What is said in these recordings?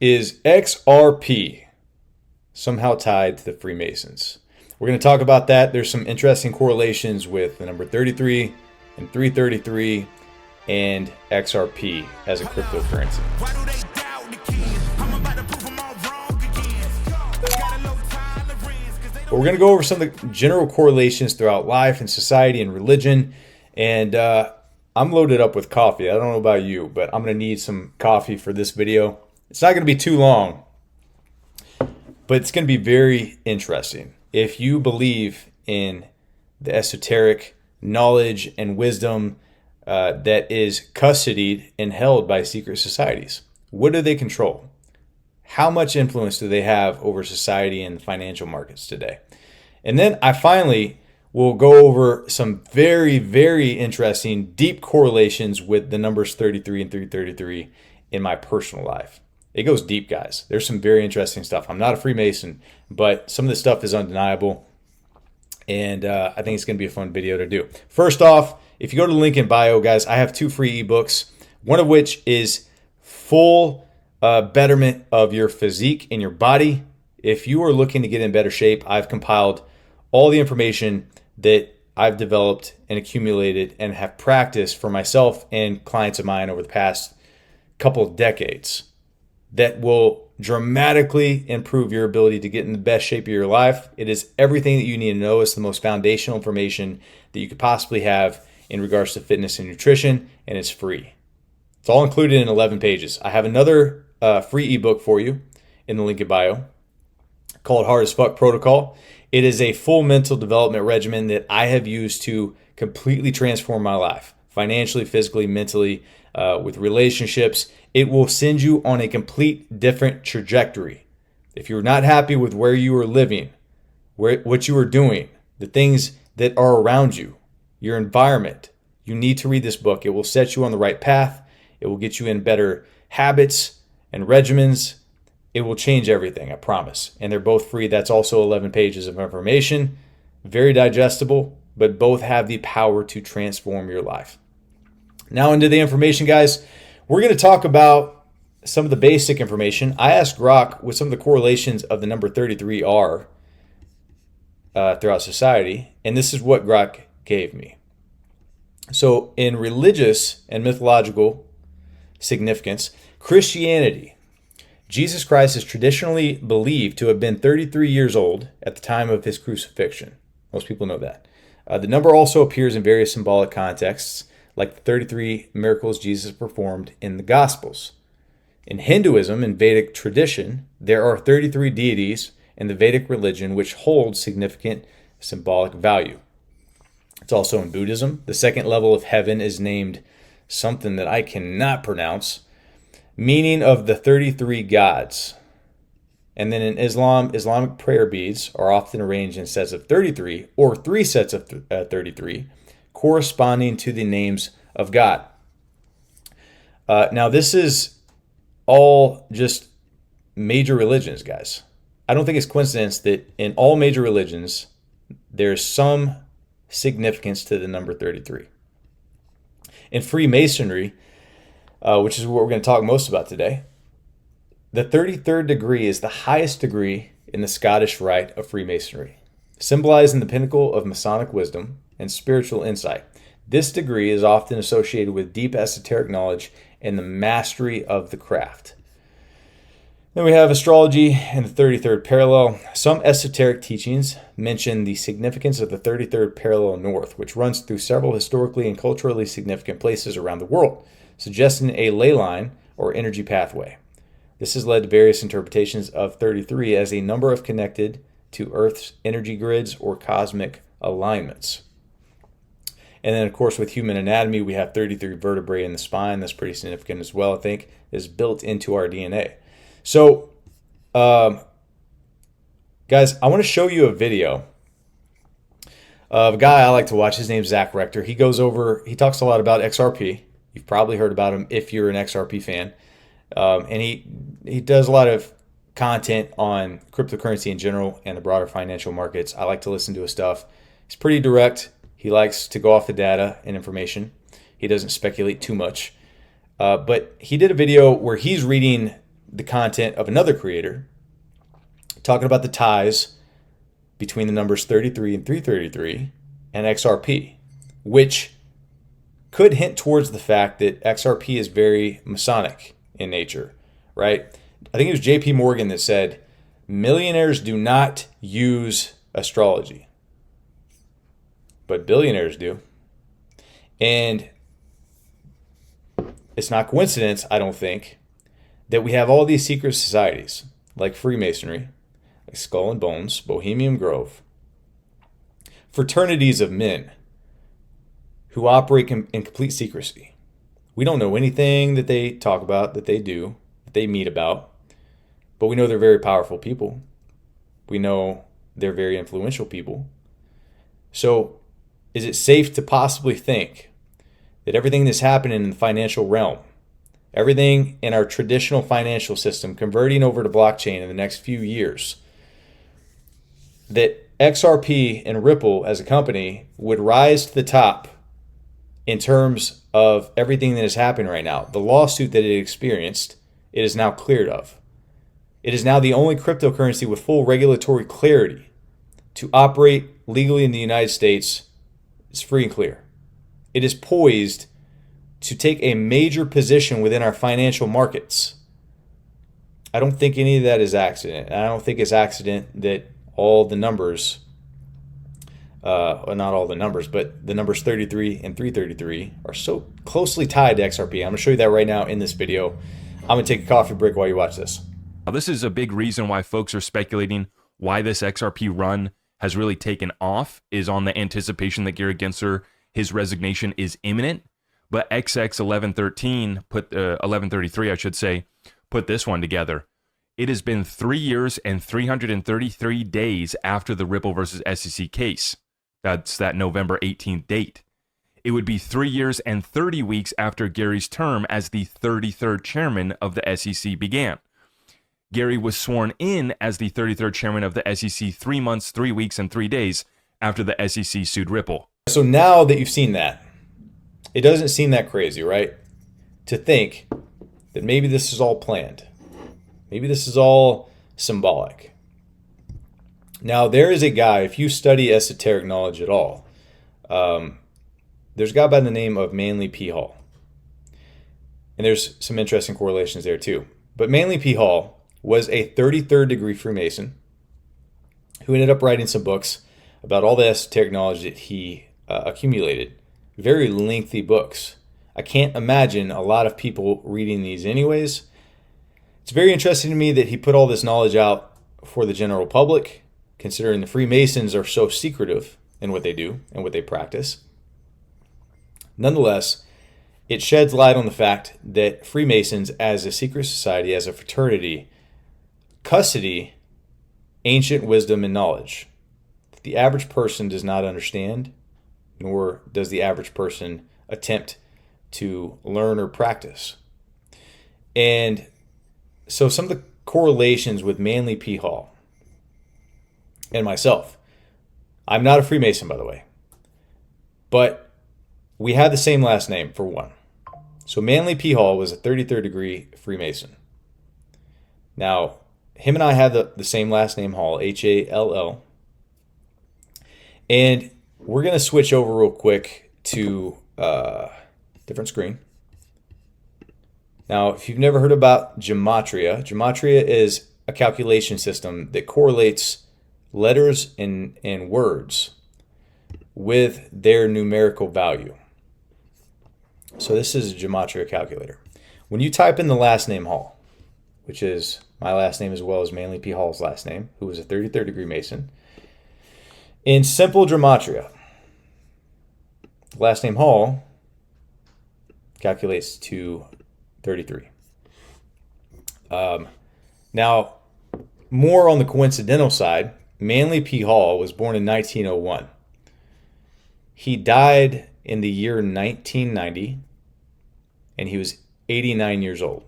Is XRP somehow tied to the Freemasons? We're going to talk about that. There's some interesting correlations with the number 33 and 333 and XRP as a cryptocurrency. But we're going to go over some of the general correlations throughout life and society and religion. And I'm loaded up with coffee. I don't know about you, but I'm going to need some coffee for this video. It's not going to be too long, but it's going to be very interesting. If you believe in the esoteric knowledge and wisdom that is custodied and held by secret societies, what do they control? How much influence do they have over society and the financial markets today? And then I finally will go over some very, very interesting deep correlations with the numbers 33 and 333 in my personal life. It goes deep, guys. There's some very interesting stuff. I'm not a Freemason, but some of this stuff is undeniable. And I think it's going to be a fun video to do. First off, if you go to the link in bio, guys, I have 2 free ebooks, one of which is full betterment of your physique and your body. If you are looking to get in better shape, I've compiled all the information that I've developed and accumulated and have practiced for myself and clients of mine over the past couple of decades that will dramatically improve your ability to get in the best shape of your life. It is everything that you need to know. It's the most foundational information that you could possibly have in regards to fitness and nutrition, and it's free. It's all included in 11 pages. I have another free ebook for you in the link in bio called Hard as Fuck Protocol. It is a full mental development regimen that I have used to completely transform my life, financially, physically, mentally, with relationships. It will send you on a complete different trajectory. If you're not happy with where you are living, what you are doing, the things that are around you, your environment, you need to read this book. It will set you on the right path. It will get you in better habits and regimens. It will change everything, I promise. And they're both free. That's also 11 pages of information. Very digestible, but both have the power to transform your life. Now into the information, guys. We're going to talk about some of the basic information. I asked Grok what some of the correlations of the number 33 are throughout society, and this is what Grok gave me. So in religious and mythological significance, Christianity, Jesus Christ is traditionally believed to have been 33 years old at the time of his crucifixion. Most people know that. The number also appears in various symbolic contexts, like the 33 miracles Jesus performed in the Gospels. In Hinduism and Vedic tradition, there are 33 deities in the Vedic religion which hold significant symbolic value. It's also in Buddhism. The second level of heaven is named something that I cannot pronounce, meaning of the 33 gods. And then in Islam, Islamic prayer beads are often arranged in sets of 33 or 3 sets of 33, corresponding to the names of God. Now, this is all just major religions, guys. I don't think it's coincidence that in all major religions, there's some significance to the number 33. In Freemasonry, which is what we're going to talk most about today, the 33rd degree is the highest degree in the Scottish Rite of Freemasonry, symbolizing the pinnacle of Masonic wisdom and spiritual insight. This degree is often associated with deep esoteric knowledge and the mastery of the craft. Then we have astrology and the 33rd parallel. Some esoteric teachings mention the significance of the 33rd parallel north, which runs through several historically and culturally significant places around the world, suggesting a ley line or energy pathway. This has led to various interpretations of 33 as a number of connected to Earth's energy grids or cosmic alignments. And then, of course, with human anatomy, we have 33 vertebrae in the spine. That's pretty significant as well, I think, is built into our DNA. So, guys, I want to show you a video of a guy I like to watch. His name's Zach Rector. He talks a lot about XRP. You've probably heard about him if you're an XRP fan. And he does a lot of content on cryptocurrency in general and the broader financial markets. I like to listen to his stuff. He's pretty direct. He likes to go off the data and information. He doesn't speculate too much. But he did a video where he's reading the content of another creator talking about the ties between the numbers 33 and 333 and XRP, which could hint towards the fact that XRP is very Masonic in nature, right? I think it was JP Morgan that said, millionaires do not use astrology, but billionaires do. And it's not coincidence, I don't think, that we have all these secret societies like Freemasonry, like Skull and Bones, Bohemian Grove, fraternities of men who operate in complete secrecy. We don't know anything that they talk about, that they do, that they meet about, but we know they're very powerful people. We know they're very influential people. So is it safe to possibly think that everything that's happening in the financial realm, everything in our traditional financial system converting over to blockchain in the next few years, that XRP and Ripple as a company would rise to the top in terms of everything that is happening right now? The lawsuit that it experienced, it is now cleared of. It is now the only cryptocurrency with full regulatory clarity to operate legally in the United States. It's free and clear. It is poised to take a major position within our financial markets. I don't think any of that is accident. I don't think it's accident that all the numbers, well, not all the numbers, but the numbers 33 and 333 are so closely tied to XRP. I'm going to show you that right now in this video. I'm going to take a coffee break while you watch this. Now, this is a big reason why folks are speculating why this XRP run has really taken off, is on the anticipation that Gary Gensler, his resignation is imminent. But XX 1113 1133, I should say, put this one together. It has been 3 years and 333 days after the Ripple versus SEC case. That's that November 18th date. It would be 3 years and 30 weeks after Gary's term as the 33rd chairman of the SEC began. Gary was sworn in as the 33rd chairman of the SEC 3 months, 3 weeks, and 3 days after the SEC sued Ripple. So now that you've seen that, it doesn't seem that crazy, right? To think that maybe this is all planned. Maybe this is all symbolic. Now, there is a guy, if you study esoteric knowledge at all, there's a guy by the name of Manly P. Hall. And there's some interesting correlations there too. But Manly P. Hall was a 33rd degree Freemason who ended up writing some books about all the esoteric knowledge that he accumulated. Very lengthy books. I can't imagine a lot of people reading these anyways. It's very interesting to me that he put all this knowledge out for the general public, considering the Freemasons are so secretive in what they do and what they practice. Nonetheless, it sheds light on the fact that Freemasons as a secret society, as a fraternity, custody ancient wisdom and knowledge that the average person does not understand, nor does the average person attempt to learn or practice. And so some of the correlations with Manly P. Hall and myself, I'm not a Freemason, by the way, but we have the same last name, for one. So Manly P. Hall was a 33rd degree Freemason. Now, him and I have the same last name, Hall, H-A-L-L. And we're going to switch over real quick to a different screen. Now, if you've never heard about gematria, gematria is a calculation system that correlates letters and words with their numerical value. So this is a gematria calculator. When you type in the last name Hall, which is my last name as well as Manly P. Hall's last name, who was a 33rd degree Mason, in simple gematria, last name Hall calculates to 33. Now, more on the coincidental side, Manly P. Hall was born in 1901. He died in the year 1990, and he was 89 years old.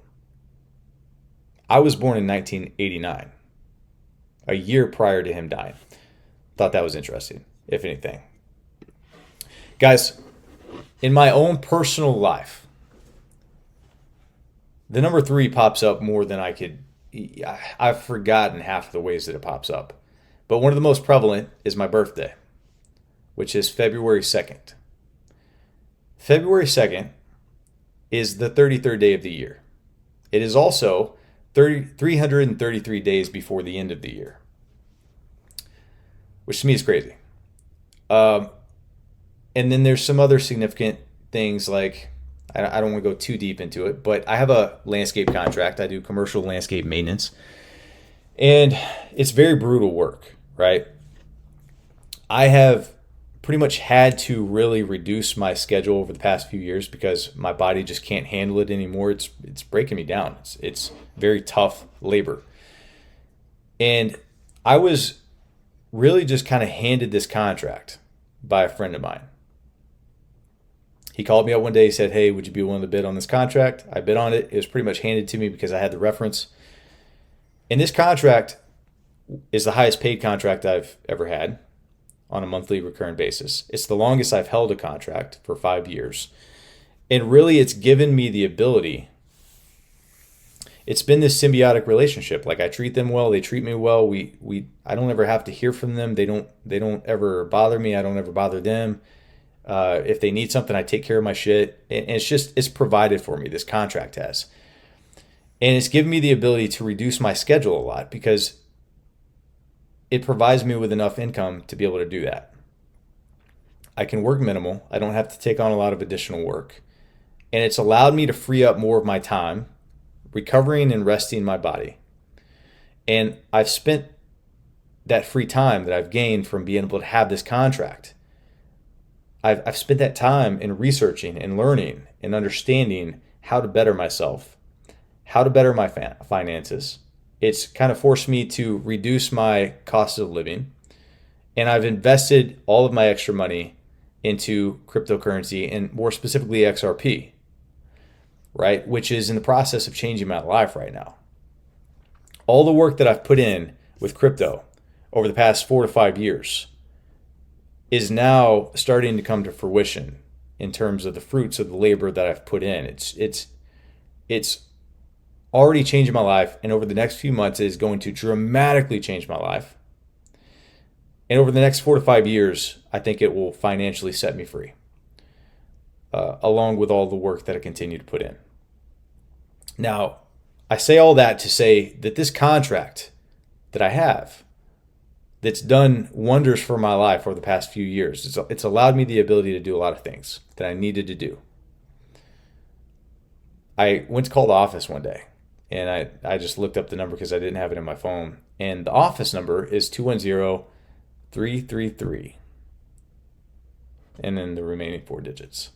I was born in 1989, a year prior to him dying. Thought that was interesting, if anything. Guys, in my own personal life, the number 3 pops up more than I could. I've forgotten half of the ways that it pops up. But one of the most prevalent is my birthday, which is February 2nd. February 2nd is the 33rd day of the year. It is also 333 days before the end of the year, which to me is crazy. And then there's some other significant things like, I don't want to go too deep into it, but I have a landscape contract. I do commercial landscape maintenance. And it's very brutal work, right? I have pretty much had to really reduce my schedule over the past few years because my body just can't handle it anymore. It's breaking me down. It's very tough labor. And I was really just kind of handed this contract by a friend of mine. He called me up one day. He said, "Hey, would you be willing to bid on this contract?" I bid on it. It was pretty much handed to me because I had the reference. And this contract is the highest paid contract I've ever had on a monthly recurring basis. It's the longest I've held a contract for 5 years. And really, it's given me the ability. It's been this symbiotic relationship. Like, I treat them well, they treat me well. I don't ever have to hear from them. They don't ever bother me. I don't ever bother them. If they need something, I take care of my shit. And it's provided for me. This contract has. And it's given me the ability to reduce my schedule a lot because it provides me with enough income to be able to do that. I can work minimal. I don't have to take on a lot of additional work. And it's allowed me to free up more of my time recovering and resting my body. And I've spent that free time that I've gained from being able to have this contract. I've spent that time in researching and learning and understanding how to better myself, how to better my finances. It's kind of forced me to reduce my cost of living. And I've invested all of my extra money into cryptocurrency and more specifically XRP, right? Which is in the process of changing my life right now. All the work that I've put in with crypto over the past 4 to 5 years is now starting to come to fruition in terms of the fruits of the labor that I've put in. It's already changing my life, and over the next few months it is going to dramatically change my life. And over the next 4 to 5 years, I think it will financially set me free, along with all the work that I continue to put in. Now, I say all that to say that this contract that I have, that's done wonders for my life over the past few years, it's allowed me the ability to do a lot of things that I needed to do. I went to call the office one day, and I just looked up the number because I didn't have it in my phone. And the office number is 210-333. And then the remaining 4 digits.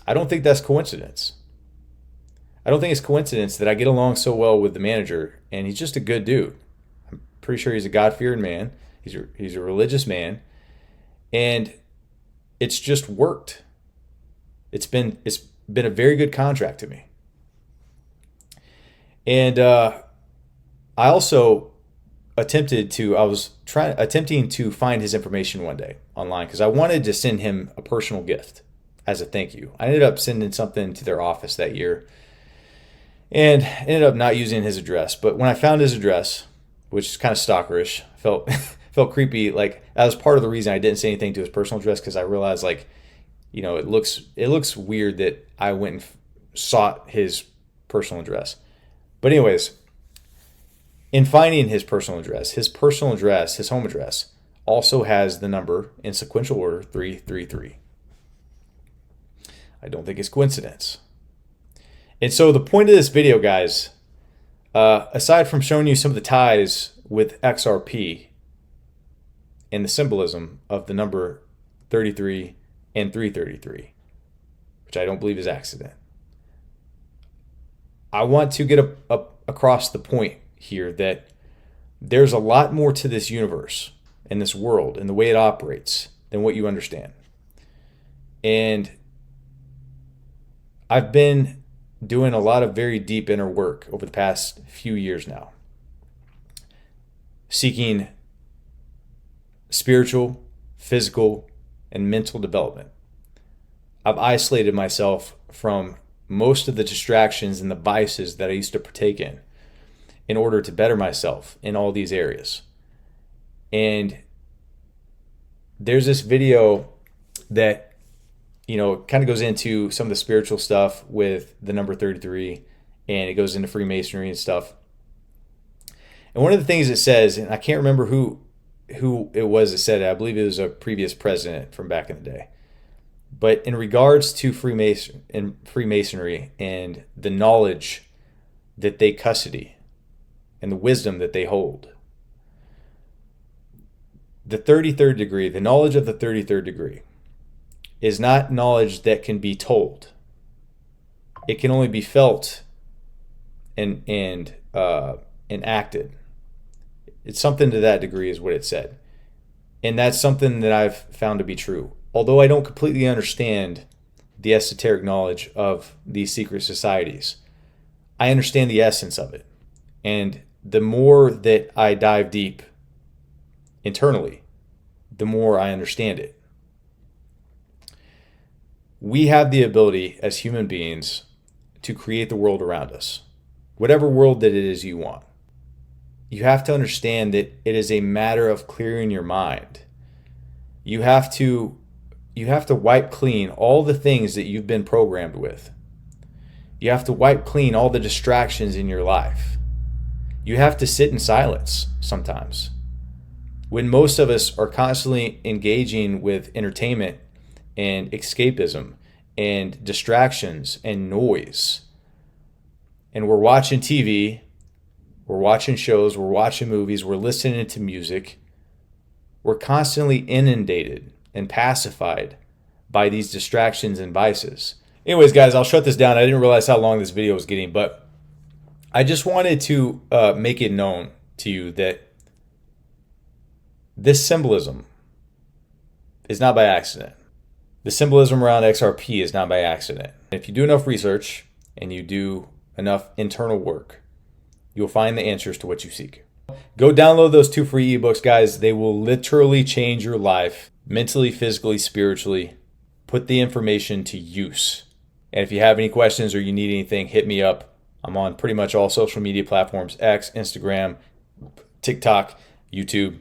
I don't think that's coincidence. I don't think it's coincidence that I get along so well with the manager, and he's just a good dude. I'm pretty sure he's a God-fearing man. He's a religious man. And it's just worked. It's been a very good contract to me. And I also attempting to find his information one day online because I wanted to send him a personal gift as a thank you. I ended up sending something to their office that year and ended up not using his address. But when I found his address, which is kind of stalkerish, felt creepy. Like, that was part of the reason I didn't say anything to his personal address, because I realized, like, you know, it looks weird that I went and sought his personal address. But anyways, in finding his personal address, his home address, also has the number in sequential order 333. I don't think it's coincidence. And so the point of this video, guys, aside from showing you some of the ties with XRP and the symbolism of the number 33 and 333, which I don't believe is accident, I want to get across the point here that there's a lot more to this universe and this world and the way it operates than what you understand. And I've been doing a lot of very deep inner work over the past few years now, seeking spiritual, physical, and mental development. I've isolated myself from most of the distractions and the vices that I used to partake in order to better myself in all these areas. And there's this video that, kind of goes into some of the spiritual stuff with the number 33, and it goes into Freemasonry and stuff. And one of the things it says, and I can't remember who it was that said it, I believe it was a previous president from back in the day. But in regards to Freemasonry and the knowledge that they custody and the wisdom that they hold, the 33rd degree, the knowledge of the 33rd degree, is not knowledge that can be told. It can only be felt and acted. It's something to that degree is what it said. And that's something that I've found to be true. Although I don't completely understand the esoteric knowledge of these secret societies, I understand the essence of it. And the more that I dive deep internally, the more I understand it. We have the ability as human beings to create the world around us, whatever world that it is you want. You have to understand that it is a matter of clearing your mind. You have to wipe clean all the things that you've been programmed with. You have to wipe clean all the distractions in your life. You have to sit in silence sometimes. When most of us are constantly engaging with entertainment and escapism and distractions and noise, and we're watching TV, we're watching shows, we're watching movies, we're listening to music, we're constantly inundated and pacified by these distractions and vices. Anyways, guys, I'll shut this down. I didn't realize how long this video was getting, but I just wanted to make it known to you that this symbolism is not by accident. The symbolism around XRP is not by accident. If you do enough research and you do enough internal work, you'll find the answers to what you seek. Go download those 2 free ebooks, guys. They will literally change your life mentally, physically, spiritually. Put the information to use. And if you have any questions or you need anything, hit me up. I'm on pretty much all social media platforms: X, Instagram, TikTok, YouTube.